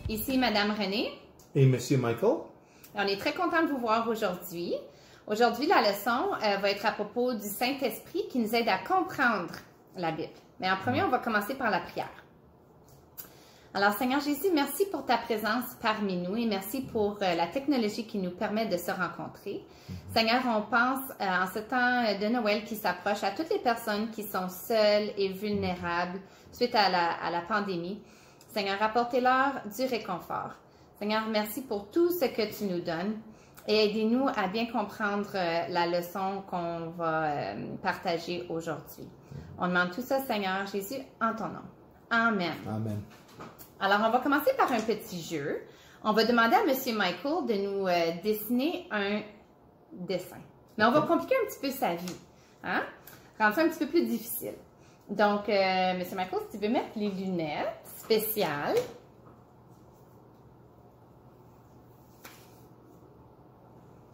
Ici Madame Renée. Et Monsieur Michael. On est très content de vous voir aujourd'hui. Aujourd'hui, la leçon va être à propos du Saint-Esprit qui nous aide à comprendre la Bible. Mais en premier, on va commencer par la prière. Alors, Seigneur Jésus, merci pour ta présence parmi nous et merci pour la technologie qui nous permet de se rencontrer. Seigneur, on pense en ce temps de Noël qui s'approche à toutes les personnes qui sont seules et vulnérables suite à la pandémie. Seigneur, apportez-leur du réconfort. Seigneur, merci pour tout ce que tu nous donnes et aidez-nous à bien comprendre la leçon qu'on va partager aujourd'hui. On demande tout ça, Seigneur Jésus, en ton nom. Amen. Amen. Alors, on va commencer par un petit jeu. On va demander à M. Michael de nous dessiner un dessin. Mais on va compliquer un petit peu sa vie. Hein? Rendre ça un petit peu plus difficile. Donc, M. Michael, si tu veux mettre les lunettes spéciales.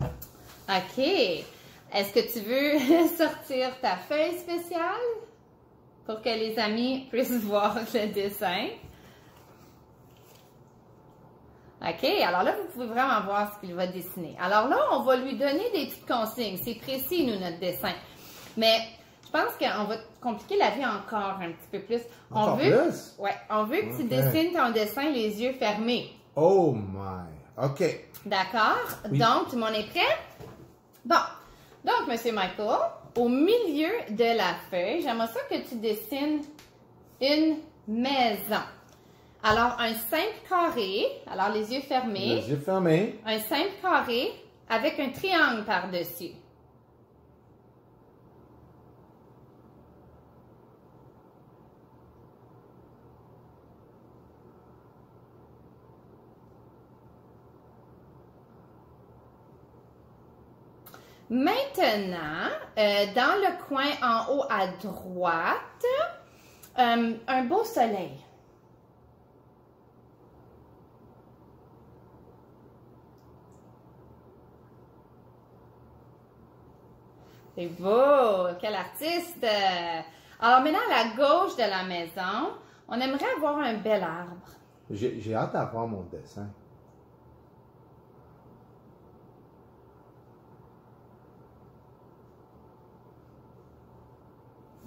OK. Est-ce que tu veux sortir ta feuille spéciale pour que les amis puissent voir le dessin? OK, alors là, vous pouvez vraiment voir ce qu'il va dessiner. Alors là, on va lui donner des petites consignes. C'est précis, nous, notre dessin. Mais je pense qu'on va compliquer la vie encore un petit peu plus. Encore plus? Ouais, on veut que tu dessines ton dessin les yeux fermés. Oh my! OK. D'accord? Oui. Donc, tout le monde est prêt? Bon. Donc, M. Michael, au milieu de la feuille, j'aimerais ça que tu dessines une maison. Alors, un simple carré, alors les yeux fermés. Les yeux fermés. Un simple carré avec un triangle par-dessus. Maintenant, dans le coin en haut à droite, un beau soleil. C'est beau! Quel artiste! Alors maintenant, à la gauche de la maison, on aimerait avoir un bel arbre. J'ai hâte d'avoir mon dessin.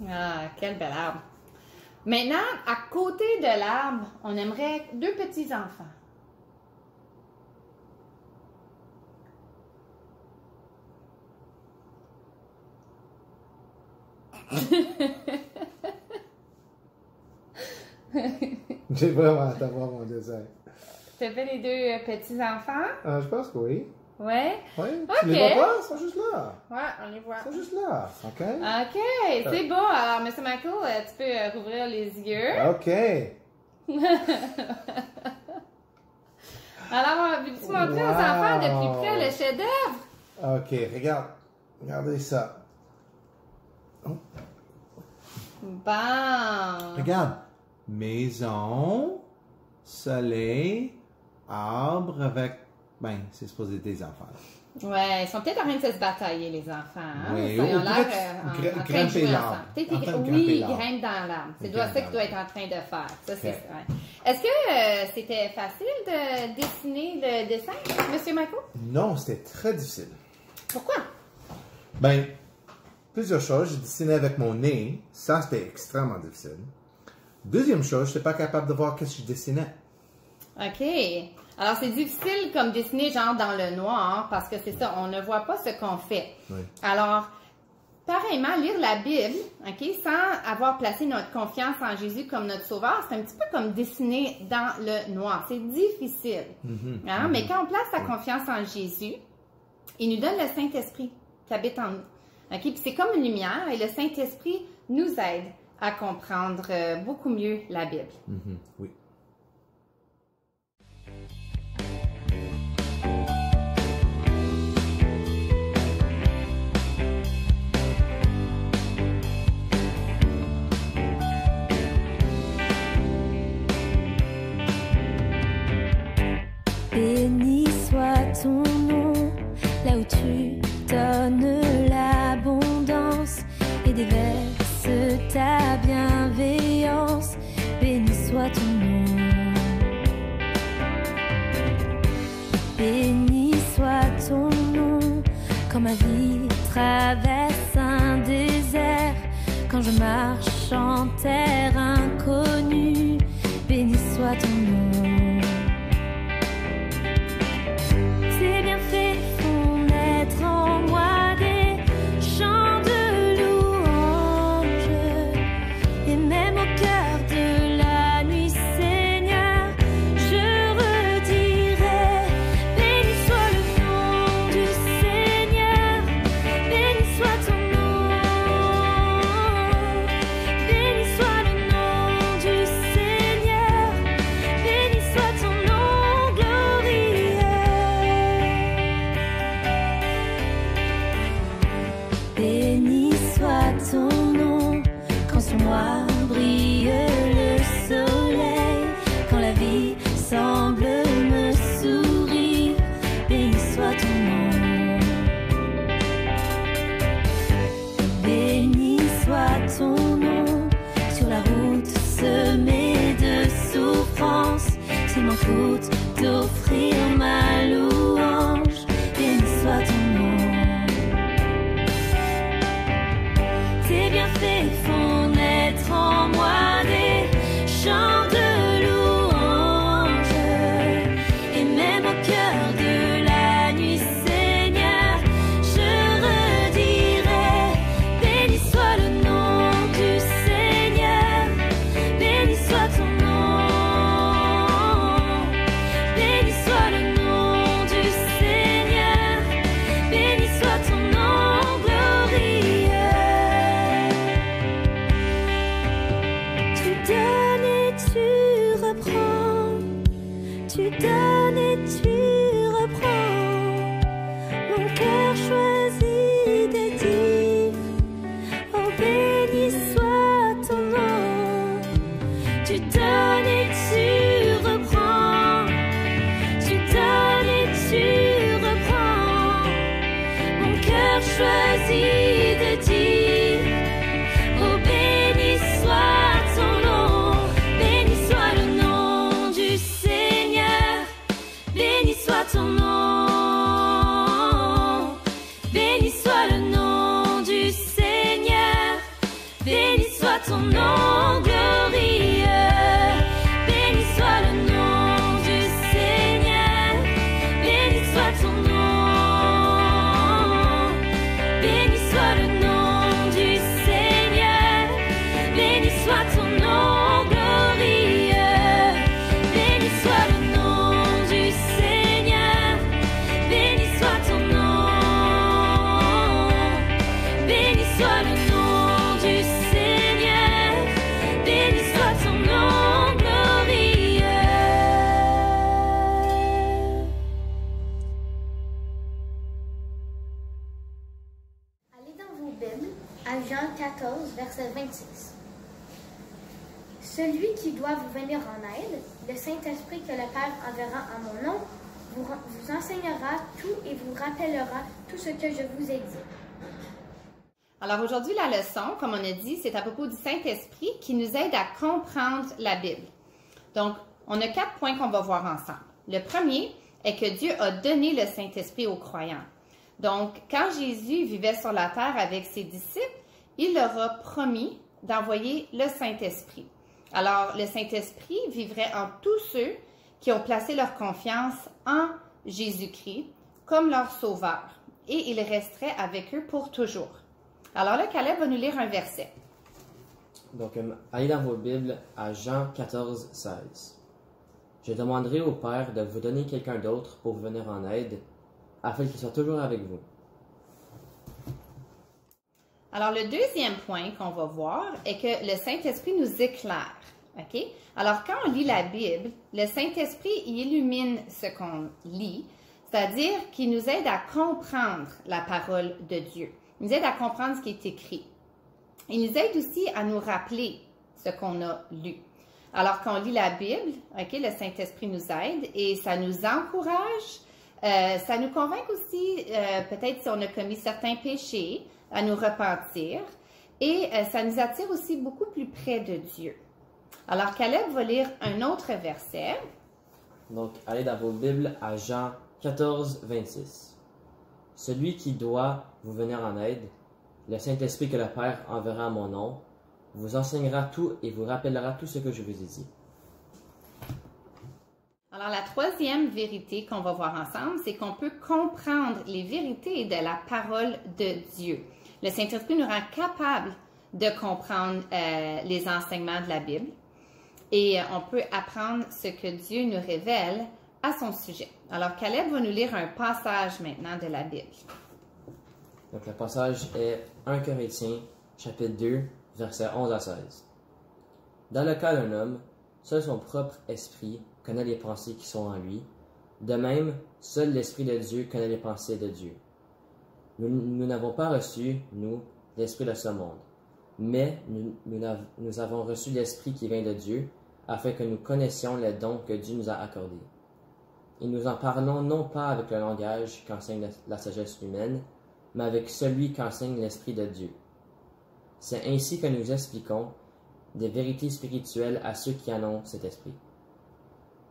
Ah, quel bel arbre! Maintenant, à côté de l'arbre, on aimerait deux petits-enfants. J'ai vraiment hâte d'avoir mon dessin. Tu as fait les deux petits-enfants? Je pense que oui. Ouais? Oui. OK. Tu les vois pas? Ils sont juste là. Ouais, on les voit. Ils sont juste là. OK? OK, c'est beau. Alors, M. Michael, tu peux rouvrir les yeux. OK. Alors, veux-tu montrer aux enfants de plus près le chef-d'œuvre? OK, regarde. Regardez ça. Oh. Bon. Regarde. Maison, soleil, arbre avec... Ben, c'est supposé être des enfants. Ouais, ils sont peut-être en train de se batailler, les enfants. Hein? Oui, Ils ont l'air en train de jouer l'arbre. ensemble. Peut-être Oui, ils grimpent dans l'arbre. C'est ça que tu dois être en train de faire. Ça, c'est Ok. ouais. Est-ce que c'était facile de dessiner le dessin, M. Michael? Non, c'était très difficile. Pourquoi? Ben, plusieurs choses. J'ai dessiné avec mon nez. Ça, c'était extrêmement difficile. Deuxième chose, je n'étais pas capable de voir qu'est-ce que je dessinais. OK. Alors, c'est difficile comme dessiner genre dans le noir parce que c'est ça, on ne voit pas ce qu'on fait. Oui. Alors, pareillement, lire la Bible, OK, sans avoir placé notre confiance en Jésus comme notre sauveur, c'est un petit peu comme dessiner dans le noir. C'est difficile. Hein? Mais quand on place sa confiance en Jésus, il nous donne le Saint-Esprit qui habite en nous. OK? Puis c'est comme une lumière et le Saint-Esprit nous aide à comprendre beaucoup mieux la Bible. Oui. Béni soit ton nom, là où tu donnes l'abondance et déverses ta bienveillance. Béni soit ton nom. ma vie traverse un désert, quand je marche en terre inconnue, béni soit ton nom. Tes bienfaits font naître en moi des chants de louange, et même au cœur de la nuit, Seigneur, je redirai, béni soit le nom du Seigneur, béni soit ton nom, béni soit le nom du Seigneur, béni soit ton nom glorieux. Béni soit ton nom, quand sur moi brille le soleil, quand la vie semble me sourire, béni soit ton nom. Béni soit ton nom, sur la route semée de souffrance, s'il m'en coûte d'offrir ma louange, béni soit ton nom. Tes bienfaits font naître en moi des chants de louange, et même au cœur de la nuit, Seigneur, je redirai, béni soit le nom du Seigneur, béni soit ton nom, béni soit le nom du Seigneur, béni soit ton nom glorieux. Tu donnes et tu reprends, tu donnes et tu reprends. Mon cœur choisit de dire, oh béni soit ton nom. Tu donnes et tu reprends, tu donnes et tu reprends. Mon cœur choisit de dire, oh béni soit ton nom, béni soit le nom du Seigneur, béni soit ton nom, béni soit le nom du Seigneur, béni soit ton nom glorieux, béni soit le nom du Seigneur, béni soit ton nom, béni soit le nom du Seigneur, béni soit ton nom glorieux, béni soit le nom du Seigneur, béni soit ton nom, béni soit le nom du Seigneur, béni soit ton nom glorieux. Allez dans vos Bibles à Jean 14, verset 26. Celui qui doit vous venir en aide, le Saint-Esprit que le Père enverra en mon nom, vous enseignera tout et vous rappellera tout ce que je vous ai dit. Alors aujourd'hui, la leçon, comme on a dit, c'est à propos du Saint-Esprit qui nous aide à comprendre la Bible. Donc, on a 4 points qu'on va voir ensemble. Le premier est que Dieu a donné le Saint-Esprit aux croyants. Donc, quand Jésus vivait sur la terre avec ses disciples, il leur a promis d'envoyer le Saint-Esprit. Alors, le Saint-Esprit vivrait en tous ceux qui ont placé leur confiance en Jésus-Christ comme leur sauveur. Et il resterait avec eux pour toujours. Alors là, Caleb va nous lire un verset. Donc, allez dans vos Bibles à Jean 14, 16. Je demanderai au Père de vous donner quelqu'un d'autre pour vous venir en aide, afin qu'il soit toujours avec vous. Alors, le deuxième point qu'on va voir est que le Saint-Esprit nous éclaire. OK? Alors, quand on lit la Bible, le Saint-Esprit il illumine ce qu'on lit, c'est-à-dire qu'il nous aide à comprendre la parole de Dieu. Il nous aide à comprendre ce qui est écrit. Il nous aide aussi à nous rappeler ce qu'on a lu. Alors, quand on lit la Bible, OK, le Saint-Esprit nous aide et ça nous encourage, ça nous convainc aussi, peut-être si on a commis certains péchés, à nous repentir. Et ça nous attire aussi beaucoup plus près de Dieu. Alors, Caleb va lire un autre verset. Donc, allez dans vos Bibles à Jean 14, 26. Celui qui doit vous venir en aide, le Saint-Esprit que le Père enverra en mon nom, vous enseignera tout et vous rappellera tout ce que je vous ai dit. Alors, la troisième vérité qu'on va voir ensemble, c'est qu'on peut comprendre les vérités de la parole de Dieu. Le Saint-Esprit nous rend capables de comprendre les enseignements de la Bible et on peut apprendre ce que Dieu nous révèle à son sujet. Alors, Caleb va nous lire un passage maintenant de la Bible. Donc, le passage est 1 Corinthiens, chapitre 2, versets 11 à 16. Dans le cas d'un homme, seul son propre esprit connaît les pensées qui sont en lui. De même, seul l'Esprit de Dieu connaît les pensées de Dieu. Nous n'avons pas reçu, nous, l'Esprit de ce monde, mais nous avons reçu l'Esprit qui vient de Dieu, afin que nous connaissions les dons que Dieu nous a accordés. Et nous en parlons non pas avec le langage qu'enseigne la sagesse humaine, mais avec celui qu'enseigne l'Esprit de Dieu. C'est ainsi que nous expliquons des vérités spirituelles à ceux qui en ont cet esprit.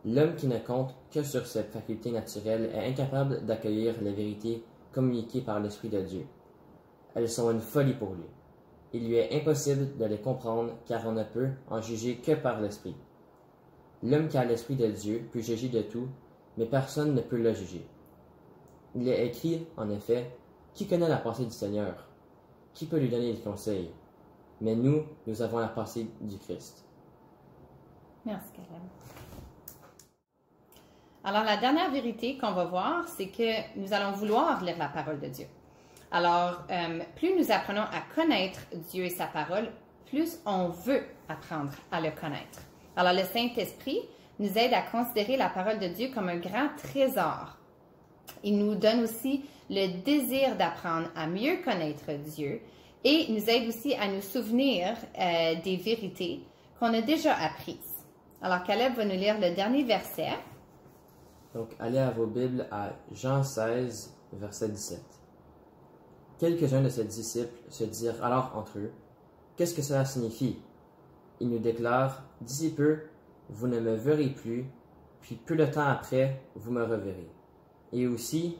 L'homme qui ne compte que sur ses facultés naturelles est incapable d'accueillir les vérités communiquées par l'Esprit de Dieu. Elles sont une folie pour lui. Il lui est impossible de les comprendre car on ne peut en juger que par l'Esprit. L'homme qui a l'Esprit de Dieu peut juger de tout, mais personne ne peut le juger. Il est écrit, en effet, « Qui connaît la pensée du Seigneur? Qui peut lui donner des conseils? » Mais nous avons la pensée du Christ. Merci, Caleb. Alors, la dernière vérité qu'on va voir, c'est que nous allons vouloir lire la parole de Dieu. Alors, plus nous apprenons à connaître Dieu et sa parole, plus on veut apprendre à le connaître. Alors, le Saint-Esprit nous aide à considérer la parole de Dieu comme un grand trésor. Il nous donne aussi le désir d'apprendre à mieux connaître Dieu et nous aide aussi à nous souvenir des vérités qu'on a déjà apprises. Alors, Caleb va nous lire le dernier verset. Donc, allez à vos Bibles à Jean 16, verset 17. Quelques-uns de ses disciples se dirent alors entre eux, « Qu'est-ce que cela signifie? » Il nous déclare, « D'ici peu, vous ne me verrez plus, puis peu de temps après, vous me reverrez. Et aussi,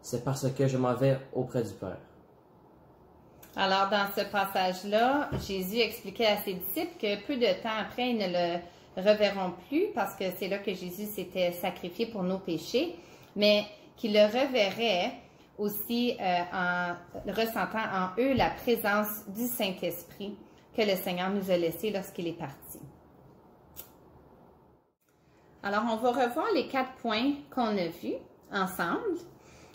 c'est parce que je m'en vais auprès du Père. » Alors, dans ce passage-là, Jésus expliquait à ses disciples que peu de temps après, ils ne le reverront plus parce que c'est là que Jésus s'était sacrifié pour nos péchés, mais qu'ils le reverraient aussi en ressentant en eux la présence du Saint-Esprit que le Seigneur nous a laissé lorsqu'il est parti. Alors, on va revoir les 4 points qu'on a vus ensemble.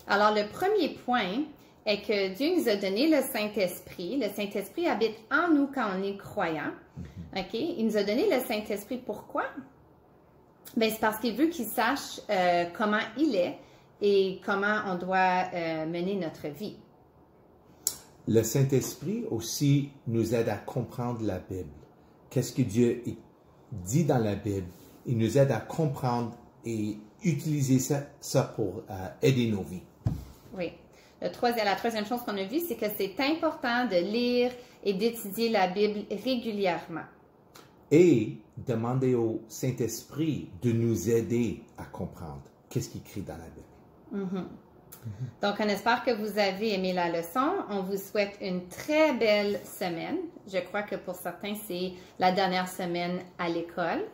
Alors, le premier point est que Dieu nous a donné le Saint-Esprit. Le Saint-Esprit habite en nous quand on est croyant. OK? Il nous a donné le Saint-Esprit. Pourquoi? Bien, c'est parce qu'il veut qu'il sache comment il est et comment on doit mener notre vie. Le Saint-Esprit aussi nous aide à comprendre la Bible. Qu'est-ce que Dieu dit dans la Bible? Il nous aide à comprendre et utiliser ça pour aider nos vies. Oui. La troisième chose qu'on a vue, c'est que c'est important de lire et d'étudier la Bible régulièrement. Et demander au Saint-Esprit de nous aider à comprendre qu'est-ce qu'il écrit dans la Bible. Donc, on espère que vous avez aimé la leçon. On vous souhaite une très belle semaine. Je crois que pour certains, c'est la dernière semaine à l'école.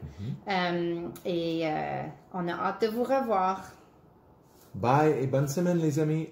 On a hâte de vous revoir. Bye et bonne semaine les amis.